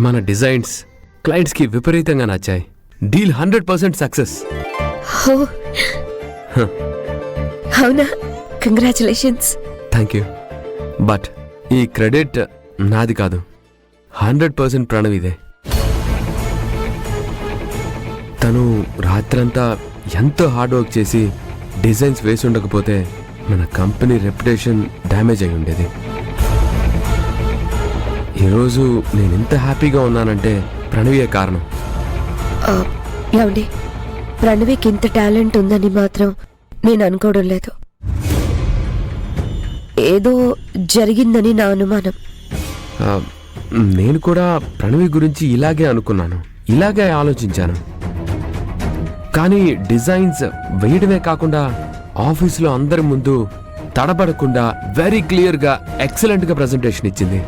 మన డిజైన్స్ క్లయింట్స్కి విపరీతంగా నచ్చాయి. Deal 100% success. అవునా? కంగ్రాచులేషన్స్. Thank you. బట్ ఈ క్రెడిట్ నాది కాదు, 100% ప్రణవిదే. తను రాత్రంతా ఎంతో హార్డ్ వర్క్ చేసి డిజైన్స్ వేసి ఉండకపోతే మన కంపెనీ రెప్యుటేషన్ డ్యామేజ్ అయి ఉండేది. ఈరోజు నేను ఇంత హ్యాపీగా ఉన్నానంటే ప్రణవియే కారణం. ఏమండి, ప్రణవికి ఇంత టాలెంట్ ఉందని మాత్రం నేను అనుకోవడం లేదు. ఏదో జరిగిందని నా అనుమానం. నేను కూడా ప్రణవి గురించి ఇలాగే అనుకున్నాను, ఇలాగే ఆలోచించాను. కానీ డిజైన్స్ వేయడమే కాకుండా ఆఫీసులో అందరి ముందు తడబడకుండా వెరీ క్లియర్గా ఎక్సలెంట్గా ప్రజెంటేషన్ ఇచ్చింది.